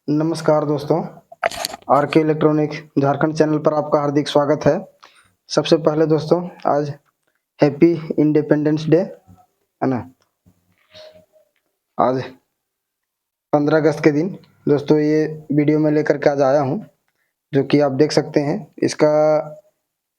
नमस्कार दोस्तों, आर के इलेक्ट्रॉनिक झारखंड चैनल पर आपका हार्दिक स्वागत है। सबसे पहले दोस्तों आज हैप्पी इंडिपेंडेंस डे है ना। आज 15 अगस्त के दिन दोस्तों ये वीडियो में लेकर के आज आया हूँ, जो कि आप देख सकते हैं। इसका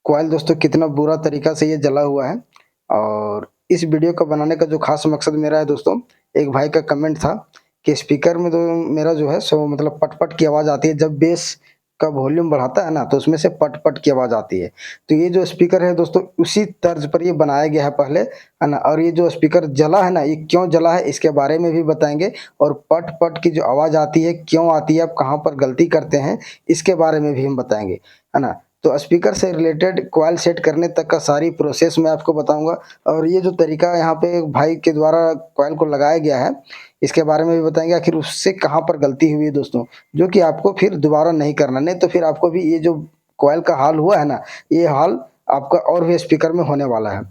कॉइल दोस्तों कितना बुरा तरीका से ये जला हुआ है। और इस वीडियो को बनाने का जो खास मकसद मेरा है दोस्तों, एक भाई का कमेंट था कि स्पीकर में तो मेरा जो है सो मतलब पट-पट की आवाज़ आती है, जब बेस का वॉल्यूम बढ़ाता है ना तो उसमें से पट-पट की आवाज़ आती है। तो ये जो स्पीकर है दोस्तों उसी तर्ज पर ये बनाया गया है पहले, है ना। और ये जो स्पीकर जला है ना, ये क्यों जला है इसके बारे में भी बताएँगे, और पट-पट की जो आवाज़ आती है क्यों आती है, आप कहाँ पर गलती करते हैं इसके बारे में भी हम बताएँगे, है ना। तो स्पीकर से रिलेटेड कॉइल सेट करने तक का सारी प्रोसेस मैं आपको बताऊँगा, और ये जो तरीका यहाँ पे एक भाई के द्वारा कॉइल को लगाया गया है, इसके बारे में भी बताएँगे आखिर उससे कहाँ पर गलती हुई है दोस्तों, जो कि आपको फिर दोबारा नहीं करना। नहीं तो फिर आपको भी ये जो कॉइल का हाल हुआ है ना, ये हाल आपका और भी स्पीकर में होने वाला है।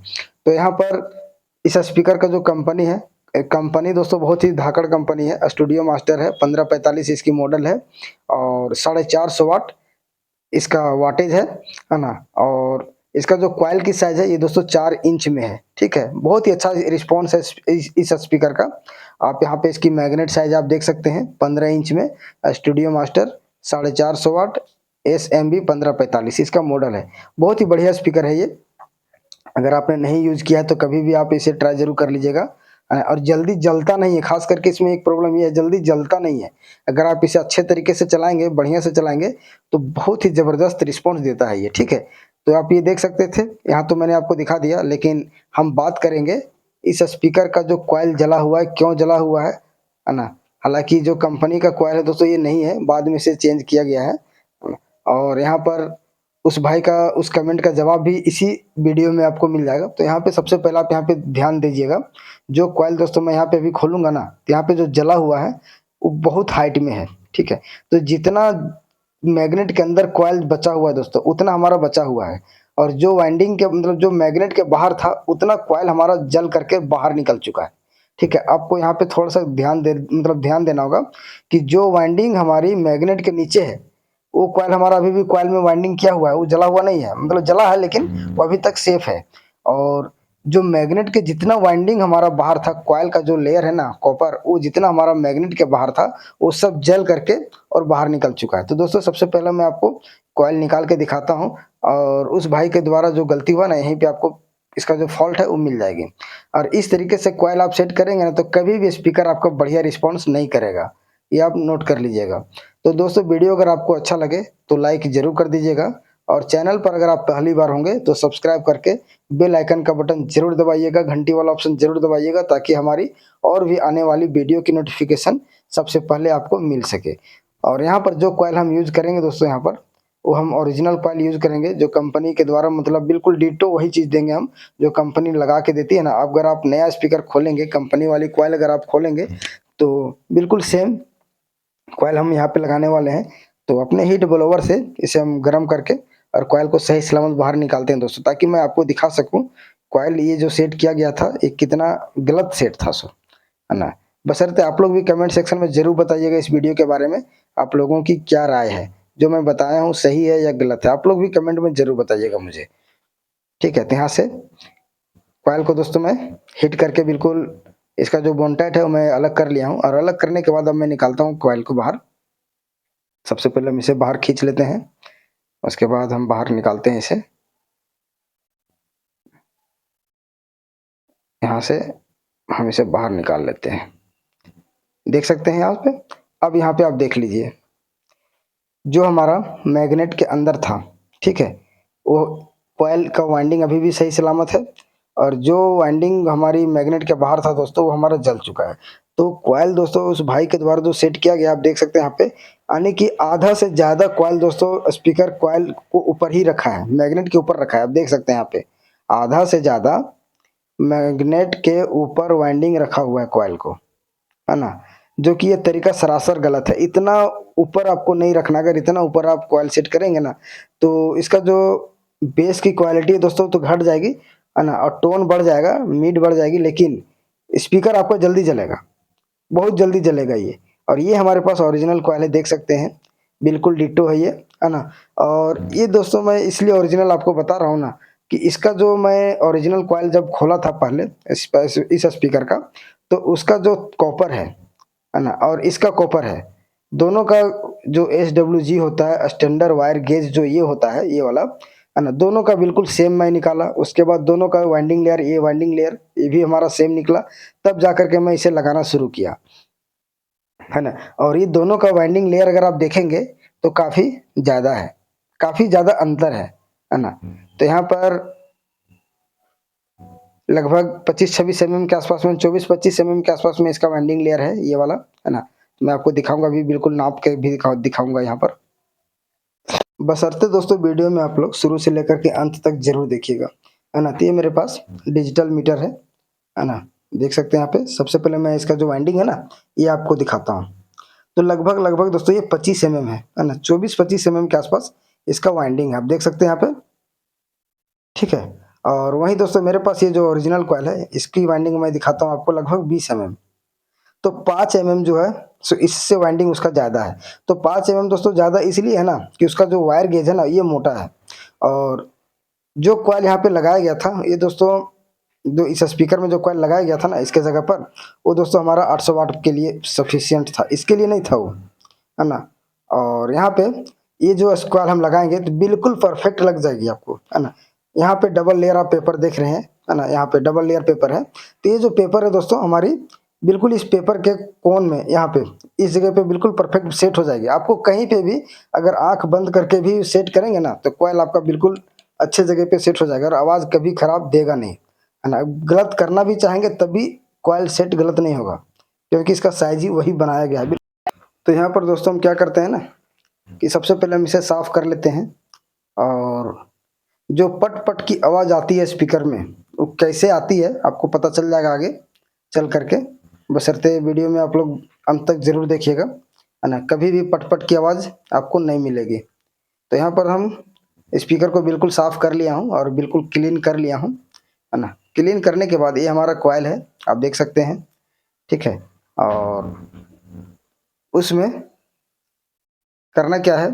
तो यहाँ पर इस स्पीकर का जो कंपनी है, कंपनी दोस्तों बहुत ही धाकड़ कंपनी है। स्टूडियो मास्टर है, 1545 इसकी मॉडल है, और 450 वाट इसका वाटेज है ना। और इसका जो कॉइल की साइज़ है ये दोस्तों 4 इंच में है, ठीक है। बहुत ही अच्छा रिस्पॉन्स है इस स्पीकर का। आप यहाँ पे इसकी मैग्नेट साइज़ आप देख सकते हैं 15 इंच में। स्टूडियो मास्टर 450 वाट SMB 1545 इसका मॉडल है। बहुत ही बढ़िया स्पीकर है ये। अगर आपने नहीं यूज़ किया है तो कभी भी आप इसे ट्राई ज़रूर कर लीजिएगा। और जल्दी जलता नहीं है, ख़ास करके इसमें एक प्रॉब्लम ये है, जल्दी जलता नहीं है। अगर आप इसे अच्छे तरीके से चलाएँगे, बढ़िया से चलाएँगे तो बहुत ही ज़बरदस्त रिस्पॉन्स देता है ये, ठीक है। तो आप ये देख सकते थे, यहाँ तो मैंने आपको दिखा दिया, लेकिन हम बात करेंगे इस स्पीकर का जो कॉइल जला हुआ है, क्यों जला हुआ है ना। हालाँकि जो कंपनी का कॉइल है दोस्तों ये नहीं है, बाद में इसे चेंज किया गया है। और यहाँ पर उस भाई का उस कमेंट का जवाब भी इसी वीडियो में आपको मिल जाएगा। तो यहाँ पे सबसे पहले आप यहाँ पे ध्यान दीजिएगा, जो कॉइल दोस्तों मैं यहाँ पे अभी खोलूँगा ना, तो यहाँ पे जो जला हुआ है वो बहुत हाइट में है, ठीक है। तो जितना मैग्नेट के अंदर कॉइल बचा हुआ है दोस्तों, उतना हमारा बचा हुआ है। और जो वाइंडिंग के मतलब जो मैग्नेट के बाहर था, उतना कॉइल हमारा जल करके बाहर निकल चुका है, ठीक है। आपको यहाँ पे थोड़ा-सा ध्यान देना होगा कि जो वाइंडिंग हमारी मैग्नेट के नीचे है, वो कॉइल हमारा अभी भी कॉइल में वाइंडिंग किया हुआ है, वो जला हुआ नहीं है। मतलब जला है लेकिन वो अभी तक सेफ है। और जो मैग्नेट के जितना वाइंडिंग हमारा बाहर था, कॉइल का जो लेयर है ना कॉपर, वो जितना हमारा मैग्नेट के बाहर था, वो सब जल करके और बाहर निकल चुका है। तो दोस्तों सबसे पहले मैं आपको कॉइल निकाल के दिखाता हूँ, और उस भाई के द्वारा जो गलती हुआ ना, यहीं पे आपको इसका जो फॉल्ट है वो मिल जाएगी। और इस तरीके से कॉइल आप सेट करेंगे ना, तो कभी भी स्पीकर आपका बढ़िया रिस्पॉन्स नहीं करेगा, ये आप नोट कर लीजिएगा। तो दोस्तों वीडियो अगर आपको अच्छा लगे तो लाइक ज़रूर कर दीजिएगा, और चैनल पर अगर आप पहली बार होंगे तो सब्सक्राइब करके बेल आइकन का बटन ज़रूर दबाइएगा, घंटी वाला ऑप्शन ज़रूर दबाइएगा, ताकि हमारी और भी आने वाली वीडियो की नोटिफिकेशन सबसे पहले आपको मिल सके। और यहाँ पर जो कॉइल हम यूज़ करेंगे दोस्तों, यहाँ पर वो हम ओरिजिनल कॉइल यूज़ करेंगे, जो कंपनी के द्वारा मतलब बिल्कुल डिट्टो वही चीज़ देंगे हम, जो कंपनी लगा के देती है ना। अगर आप नया स्पीकर खोलेंगे, कंपनी वाली कॉइल अगर आप खोलेंगे तो बिल्कुल सेम कॉइल हम यहाँ पे लगाने वाले हैं। तो अपने हीट ब्लोवर से इसे हम गर्म करके और कॉइल को सही सलामत बाहर निकालते हैं दोस्तों, ताकि मैं आपको दिखा सकूँ कॉइल ये जो सेट किया गया था ये कितना गलत सेट था सो, है ना। बशर्ते आप लोग भी कमेंट सेक्शन में ज़रूर बताइएगा इस वीडियो के बारे में, आप लोगों की क्या राय है, जो मैं बताया हूँ सही है या गलत है, आप लोग भी कमेंट में ज़रूर बताइएगा मुझे, ठीक है। तो यहाँ से कॉइल को दोस्तों मैं हिट करके बिल्कुल इसका जो बोनटाइट है वो मैं अलग कर लिया हूँ, और अलग करने के बाद अब मैं निकालता हूँ कॉइल को बाहर। सबसे पहले हम इसे बाहर खींच लेते हैं, उसके बाद हम बाहर निकालते हैं इसे। यहाँ से हम इसे बाहर निकाल लेते हैं, देख सकते हैं यहाँ पे। अब यहाँ पे आप देख लीजिए, जो हमारा मैग्नेट के अंदर था, ठीक है, वो कॉइल का वाइंडिंग अभी भी सही सलामत है, और जो वाइंडिंग हमारी मैग्नेट के बाहर था दोस्तों वो हमारा जल चुका है। तो कॉइल दोस्तों उस भाई के द्वारा जो सेट किया गया, आप देख सकते हैं यहाँ पे, यानी कि आधा से ज़्यादा कॉइल दोस्तों स्पीकर कॉइल को ऊपर ही रखा है, मैग्नेट के ऊपर रखा है। आप देख सकते हैं यहाँ पे आधा से ज़्यादा मैग्नेट के ऊपर वाइंडिंग रखा हुआ है कॉइल को, है ना। जो कि ये तरीका सरासर गलत है, इतना ऊपर आपको नहीं रखना। अगर इतना ऊपर आप कॉइल सेट करेंगे ना, तो इसका जो बेस की क्वालिटी है दोस्तों तो घट जाएगी, है ना, और टोन बढ़ जाएगा, मिड बढ़ जाएगी, लेकिन स्पीकर आपका जल्दी जलेगा, बहुत जल्दी जलेगा ये। और ये हमारे पास ओरिजिनल कॉइल है, देख सकते हैं बिल्कुल डिट्टो है ये, है ना। और ये दोस्तों मैं इसलिए ओरिजिनल आपको बता रहा हूँ ना कि इसका जो मैं ओरिजिनल कॉइल जब खोला था पहले इस स्पीकर का, तो उसका जो कॉपर है ना, और इसका कॉपर है, दोनों का जो SWG होता है, स्टैंडर्ड वायर गेज जो ये होता है, ये वाला है ना, दोनों का बिल्कुल सेम मैं निकाला। उसके बाद दोनों का वाइंडिंग लेयर, ये वाइंडिंग लेयर ये भी हमारा सेम निकला, तब जाकर के मैं इसे लगाना शुरू किया, है ना। और ये दोनों का वाइंडिंग लेयर अगर आप देखेंगे तो काफ़ी ज़्यादा है, काफ़ी ज़्यादा अंतर है ना। तो यहाँ पर लगभग 25-26 mm के आसपास में, 24-25 mm के आसपास में इसका वाइंडिंग लेयर है, ये वाला, है ना। तो मैं आपको दिखाऊंगा अभी, बिल्कुल नाप के भी दिखाऊंगा यहाँ पर। बशर्ते दोस्तों वीडियो में आप लोग शुरू से लेकर के अंत तक जरूर देखिएगा, है ना। तो ये मेरे पास डिजिटल मीटर है ना, देख सकते हैं यहाँ पे। सबसे पहले मैं इसका जो वाइंडिंग है ना, ये आपको दिखाता हूँ। तो लगभग लगभग दोस्तों ये 25 mm है ना, 24-25 mm के आसपास इसका वाइंडिंग है, आप देख सकते हैं यहाँ पे, ठीक है। और वहीं दोस्तों मेरे पास ये जो ओरिजिनल कॉइल है, इसकी वाइंडिंग मैं दिखाता हूँ आपको, लगभग 20 mm। तो 5 mm जो है, सो इससे वाइंडिंग उसका ज़्यादा है। तो 5 mm दोस्तों ज़्यादा इसलिए है ना कि उसका जो वायर गेज है ना, ये मोटा है। और जो कॉइल यहाँ पे लगाया गया था, ये दोस्तों जो इस स्पीकर में जो कॉइल लगाया गया था ना इसके जगह पर, वो दोस्तों हमारा 800 वाट के लिए सफिशियंट था, इसके लिए नहीं था वो, है ना। और यहाँ पे ये जो कॉइल हम लगाएंगे तो बिल्कुल परफेक्ट लग जाएगी आपको, है ना। यहाँ पे डबल लेयर आप पेपर देख रहे हैं, है ना, यहाँ पे डबल लेयर पेपर है। तो ये जो पेपर है दोस्तों हमारी बिल्कुल इस पेपर के कोन में, यहाँ पे इस जगह पे बिल्कुल परफेक्ट सेट हो जाएगी। आपको कहीं पे भी अगर आंख बंद करके भी सेट करेंगे ना, तो कॉइल आपका बिल्कुल अच्छे जगह पे सेट हो जाएगा, और आवाज़ कभी खराब देगा नहीं, है ना। गलत करना भी चाहेंगे तब भी कॉइल सेट गलत नहीं होगा, क्योंकि इसका साइज ही वही बनाया गया है। तो यहाँ पर दोस्तों हम क्या करते हैं ना कि सबसे पहले हम इसे साफ कर लेते हैं, और जो पट पट की आवाज़ आती है स्पीकर में, वो कैसे आती है आपको पता चल जाएगा आगे चल करके। बशर्ते वीडियो में आप लोग अंत तक जरूर देखिएगा, है ना, कभी भी पट पट की आवाज़ आपको नहीं मिलेगी। तो यहाँ पर हम स्पीकर को बिल्कुल साफ कर लिया हूँ और बिल्कुल क्लीन कर लिया हूँ, है ना। क्लीन करने के बाद ये हमारा कॉइल है, आप देख सकते हैं, ठीक है। और उसमें करना क्या है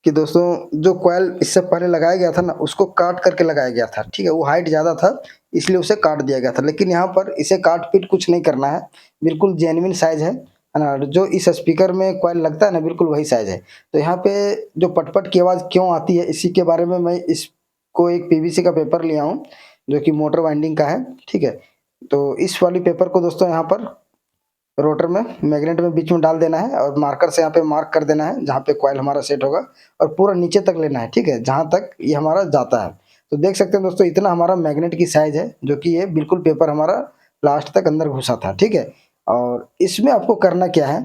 कि दोस्तों जो कॉइल इससे पहले लगाया गया था ना, उसको काट करके लगाया गया था, ठीक है। वो हाइट ज़्यादा था इसलिए उसे काट दिया गया था, लेकिन यहाँ पर इसे काट पीट कुछ नहीं करना है, बिल्कुल जेन्युइन साइज़ है ना। जो इस स्पीकर में कॉइल लगता है ना, बिल्कुल वही साइज़ है। तो यहाँ पे जो पटपट की आवाज़ क्यों आती है, इसी के बारे में मैं इसको एक PVC का पेपर लिया हूँ, जो कि मोटर वाइंडिंग का है, ठीक है। तो इस वाली पेपर को दोस्तों यहाँ पर रोटर में मैग्नेट में बीच में डाल देना है, और मार्कर से यहाँ पे मार्क कर देना है जहाँ पे कॉइल हमारा सेट होगा, और पूरा नीचे तक लेना है, ठीक है, जहाँ तक ये हमारा जाता है। तो देख सकते हैं दोस्तों, इतना हमारा मैग्नेट की साइज है, जो कि ये बिल्कुल पेपर हमारा लास्ट तक अंदर घुसा था, ठीक है। और इसमें आपको करना क्या है,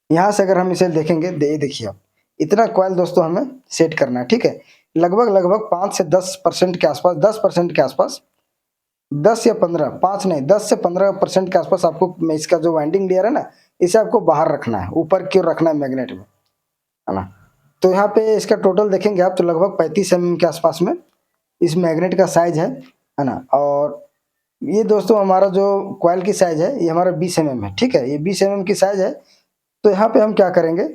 यहाँ से अगर हम इसे देखेंगे, देखिए आप, इतना कॉइल दोस्तों हमें सेट करना है, ठीक है। लगभग लगभग 5 से 10% के आसपास, 10% के आसपास, 10 या 15, 5 नहीं, 10 से 15% के आसपास आपको इसका जो वाइंडिंग लेयर है ना, इसे आपको बाहर रखना है, ऊपर क्यों रखना है मैग्नेट में, है ना। तो यहाँ पे इसका टोटल देखेंगे आप तो लगभग 35 mm के आसपास में इस मैग्नेट का साइज है ना। और ये दोस्तों हमारा जो कॉइल की साइज है, ये हमारा 20 mm है, ठीक है, ये 20 mm की साइज है। तो यहाँ पे हम क्या करेंगे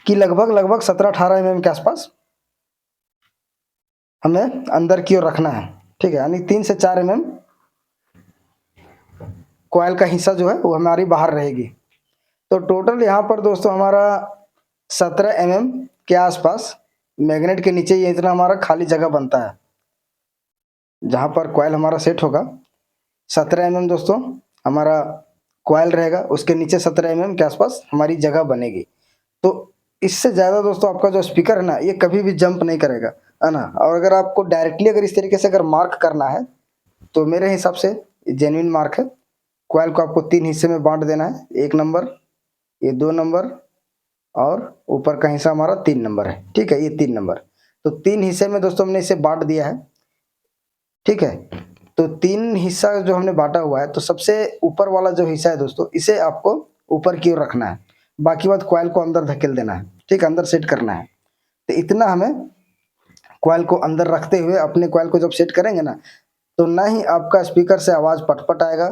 कि लगभग लगभग 17-18 mm के आसपास हमें अंदर की ओर रखना है, ठीक है, यानी 3 से 4 mm कॉइल का हिस्सा जो है वो हमारी बाहर रहेगी। तो टोटल यहाँ पर दोस्तों हमारा 17 mm के आसपास मैग्नेट के नीचे ये इतना हमारा खाली जगह बनता है, जहाँ पर कॉइल हमारा सेट होगा। 17 mm दोस्तों हमारा कॉइल रहेगा, उसके नीचे 17 mm के आसपास हमारी जगह बनेगी। तो इससे ज़्यादा दोस्तों आपका जो स्पीकर है ना, ये कभी भी जंप नहीं करेगा, है ना। और अगर आपको डायरेक्टली अगर इस तरीके से अगर मार्क करना है, तो मेरे हिसाब से जेन्युइन मार्क है। कॉइल को आपको 3 हिस्से में बांट देना है, 1 नंबर, ये 2 नंबर, और ऊपर का हिस्सा हमारा 3 नंबर है, ठीक है, ये 3 नंबर। तो 3 हिस्से में दोस्तों हमने इसे बांट दिया है, ठीक है। तो 3 हिस्सा जो हमने बांटा हुआ है, तो सबसे ऊपर वाला जो हिस्सा है दोस्तों, इसे आपको ऊपर की ओर रखना है, बाकी बात कॉइल को अंदर धकेल देना है, ठीक है, अंदर सेट करना है। तो इतना हमें कॉइल को अंदर रखते हुए अपने कॉइल को जब सेट करेंगे ना, तो ना ही आपका स्पीकर से आवाज़ पटपट आएगा,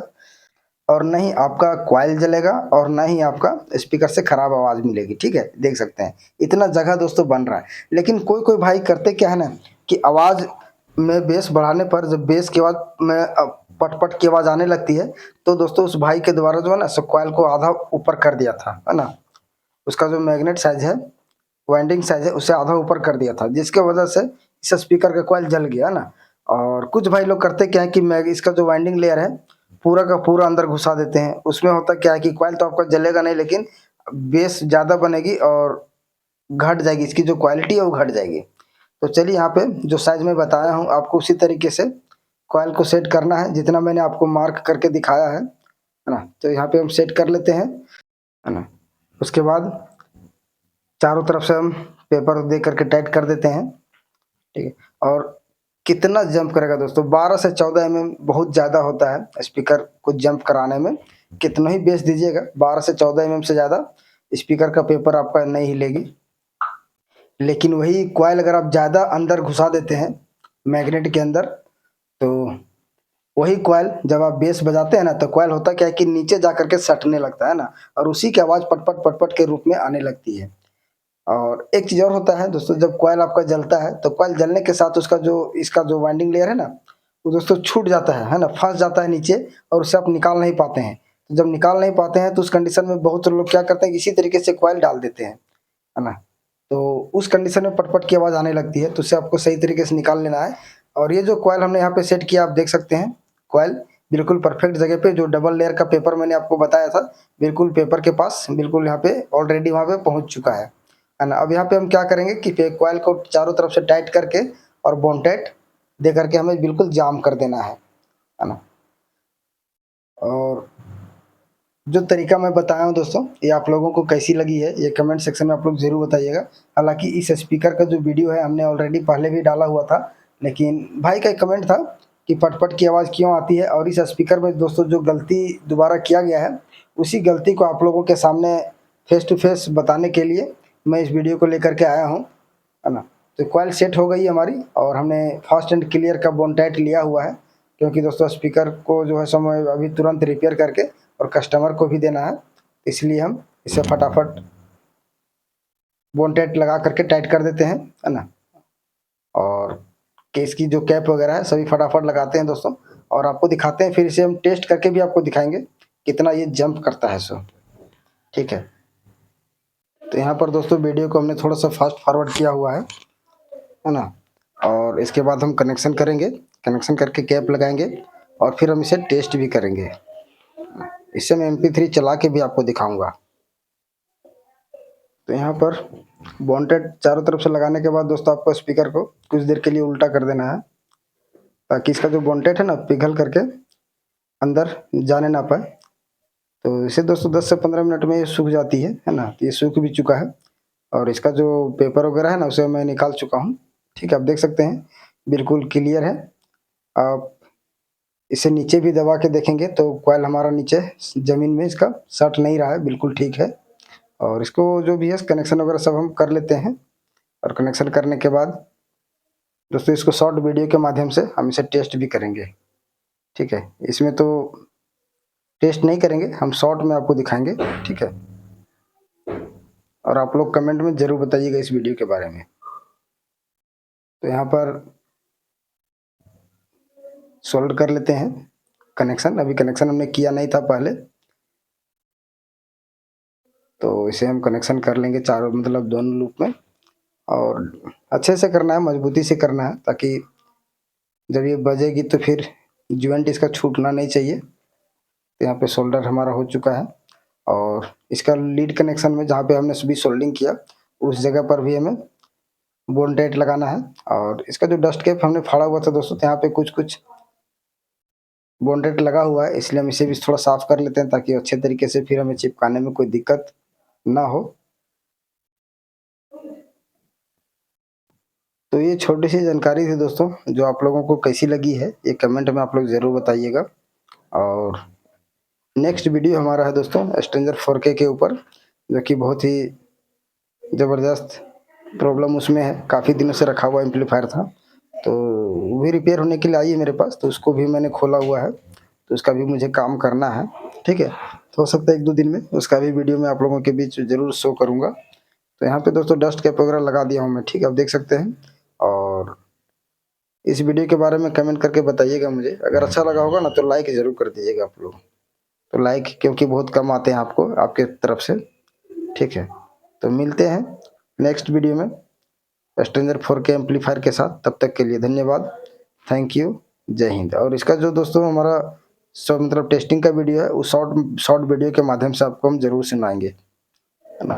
और ना ही आपका कॉइल जलेगा और ना ही आपका स्पीकर से ख़राब आवाज़ मिलेगी। ठीक है, देख सकते हैं इतना जगह दोस्तों बन रहा है। लेकिन कोई-कोई भाई करते क्या है ना कि आवाज़ में बेस बढ़ाने पर जब बेस की आवाज़ में पट-पट की आवाज़ आने लगती है, तो दोस्तों उस भाई के द्वारा जो है ना सो कॉइल को आधा ऊपर कर दिया था, है ना? उसका जो मैग्नेट साइज़ है, वाइंडिंग साइज़ है, उसे आधा ऊपर कर दिया था, जिसके वजह से इस स्पीकर का कॉइल जल गया, है ना? और कुछ भाई लोग करते क्या है कि मैग इसका जो वाइंडिंग लेयर है, पूरा का पूरा अंदर घुसा देते हैं। उसमें होता क्या है कि कॉइल तो आपका जलेगा नहीं, लेकिन बेस ज़्यादा बनेगी और घट जाएगी, इसकी जो क्वालिटी है वो घट जाएगी। तो चलिए यहाँ पे जो साइज़ मैं बताया हूँ आपको उसी तरीके से कॉइल को सेट करना है, जितना मैंने आपको मार्क करके दिखाया है ना? तो यहाँ पे हम सेट कर लेते हैं, है ना? उसके बाद चारों तरफ से हम पेपर दे करके टाइट कर देते हैं, ठीक है? और कितना जंप करेगा दोस्तों, 12 से 14 एमएम बहुत ज़्यादा होता है स्पीकर को जंप कराने में। कितना ही बेस दीजिएगा, 12 से 14 एमएम से ज़्यादा स्पीकर का पेपर आपका नहीं हिलेगी। लेकिन वही कॉइल अगर आप ज़्यादा अंदर घुसा देते हैं मैग्नेट के अंदर, तो वही कॉइल जब आप बेस बजाते हैं ना, तो कॉइल होता क्या है कि नीचे जा कर के सटने लगता है ना, और उसी की आवाज़ पट-पट के रूप में आने लगती है। और एक चीज़ और होता है दोस्तों, जब कॉइल आपका जलता है, तो कॉइल जलने के साथ उसका जो इसका जो वाइंडिंग लेयर है ना, वो दोस्तों छूट जाता है ना? फँस जाता है नीचे और उसे आप निकाल नहीं पाते हैं। तो जब निकाल नहीं पाते हैं, तो उस कंडीशन में बहुत लोग क्या करते हैं, इसी तरीके से कॉइल डाल देते हैं, है ना? तो उस कंडीशन में पट-पट की आवाज़ आने लगती है, तो उसे आपको सही तरीके से निकाल लेना है। और ये जो कॉइल हमने यहाँ पे सेट किया, आप देख सकते हैं, कॉइल बिल्कुल परफेक्ट जगह पे, जो डबल लेयर का पेपर मैंने आपको बताया था, बिल्कुल पेपर के पास, बिल्कुल यहाँ पे ऑलरेडी वहाँ पे पहुँच चुका है ना? अब यहाँ पे हम क्या करेंगे कि कॉइल को चारों तरफ से टाइट करके और बॉन्ड-टाइट दे करके हमें बिल्कुल जाम कर देना है ना? और जो तरीका मैं बताया हूँ दोस्तों, ये आप लोगों को कैसी लगी है, ये कमेंट सेक्शन में आप लोग ज़रूर बताइएगा। हालाँकि इस स्पीकर का जो वीडियो है हमने ऑलरेडी पहले भी डाला हुआ था, लेकिन भाई का एक कमेंट था कि पट-पट की आवाज़ क्यों आती है, और इस स्पीकर में दोस्तों जो गलती दोबारा किया गया है, उसी गलती को आप लोगों के सामने फेस टू फेस बताने के लिए मैं इस वीडियो को लेकर के आया हूँ, है ना? तो कॉइल सेट हो गई है हमारी, और हमने फास्ट एंड क्लियर का बॉन्ड-टाइट लिया हुआ है, क्योंकि दोस्तों स्पीकर को जो है सो हमें अभी तुरंत रिपेयर करके और कस्टमर को भी देना है, इसलिए हम इसे फटाफट बॉन्ड-टाइट लगा करके टाइट कर देते हैं, है ना? और केस की जो कैप वगैरह है सभी फटाफट लगाते हैं दोस्तों, और आपको दिखाते हैं, फिर इसे हम टेस्ट करके भी आपको दिखाएँगे, कितना ये जंप करता है सो, ठीक है? तो यहाँ पर दोस्तों वीडियो को हमने थोड़ा-सा फास्ट फॉरवर्ड किया हुआ है ना? और इसके बाद हम कनेक्शन करेंगे, कनेक्शन करके कैप लगाएँगे और फिर हम इसे टेस्ट भी करेंगे। इससे मैं MP3 चला के भी आपको दिखाऊँगा। तो यहाँ पर बॉन्ड-टाइट चारों तरफ से लगाने के बाद दोस्तों आपको स्पीकर को कुछ देर के लिए उल्टा कर देना है, ताकि इसका जो बॉन्ड-टाइट है ना पिघल करके अंदर जाने ना पाए। तो इसे दोस्तों 10 से 15 मिनट में ये सूख जाती है ना? तो ये सूख भी चुका है, और इसका जो पेपर वगैरह है ना उसे मैं निकाल चुका हूँ। ठीक है, आप देख सकते हैं बिल्कुल क्लियर है। आप इसे नीचे भी दबा के देखेंगे तो कॉइल हमारा नीचे ज़मीन में इसका सट नहीं रहा है, बिल्कुल ठीक है। और इसको जो भी है कनेक्शन वगैरह सब हम कर लेते हैं, और कनेक्शन करने के बाद दोस्तों इसको शॉर्ट वीडियो के माध्यम से हम इसे टेस्ट भी करेंगे, ठीक है? इसमें तो टेस्ट नहीं करेंगे, हम शॉर्ट में आपको दिखाएँगे, ठीक है? और आप लोग कमेंट में ज़रूर बताइएगा इस वीडियो के बारे में। तो यहाँ पर सोल्डर कर लेते हैं कनेक्शन, अभी कनेक्शन हमने किया नहीं था पहले, तो इसे हम कनेक्शन कर लेंगे चारों, मतलब दोनों लूप में, और अच्छे से करना है, मजबूती से करना है, ताकि जब ये बजेगी तो फिर जॉइंट इसका छूटना नहीं चाहिए। तो यहाँ पे सोल्डर हमारा हो चुका है, और इसका लीड कनेक्शन में जहाँ पे हमने सभी सोल्डिंग किया उस जगह पर भी हमें बॉन्ड-टाइट लगाना है। और इसका जो डस्ट कैप हमने फाड़ा हुआ था दोस्तों, तो यहाँ पे कुछ-कुछ बॉन्ड-टाइट लगा हुआ है, इसलिए हम इसे भी थोड़ा साफ कर लेते हैं, ताकि अच्छे तरीके से फिर हमें चिपकाने में कोई दिक्कत ना हो। तो ये छोटी-सी जानकारी थी दोस्तों, जो आप लोगों को कैसी लगी है, ये कमेंट में आप लोग ज़रूर बताइएगा। और नेक्स्ट वीडियो हमारा है दोस्तों स्ट्रेंजर 4K के ऊपर, जो कि बहुत ही ज़बरदस्त प्रॉब्लम उसमें है, काफ़ी दिनों से रखा हुआ एम्पलीफायर था, तो वो भी रिपेयर होने के लिए आई है मेरे पास, तो उसको भी मैंने खोला हुआ है, तो उसका भी मुझे काम करना है। ठीक है। तो हो सकता है 1-2 दिन में उसका भी वीडियो मैं आप लोगों के बीच ज़रूर शो करूँगा। तो यहाँ पे दोस्तों डस्ट कैप वगैरह लगा दिया हूँ मैं, ठीक है, आप देख सकते हैं। और इस वीडियो के बारे में कमेंट करके बताइएगा मुझे, अगर अच्छा लगा होगा ना तो लाइक ज़रूर कर दीजिएगा आप लोग। तो लाइक क्योंकि बहुत कम आते हैं आपको आपके तरफ से, ठीक है। तो मिलते हैं नेक्स्ट वीडियो में स्ट्रेंजर 4K एम्पलीफायर के साथ, तब तक के लिए धन्यवाद, थैंक यू, जय हिंद। और इसका जो दोस्तों हमारा मतलब टेस्टिंग का वीडियो है, उस शॉर्ट वीडियो के माध्यम से आपको हम ज़रूर सुनाएँगे, है ना।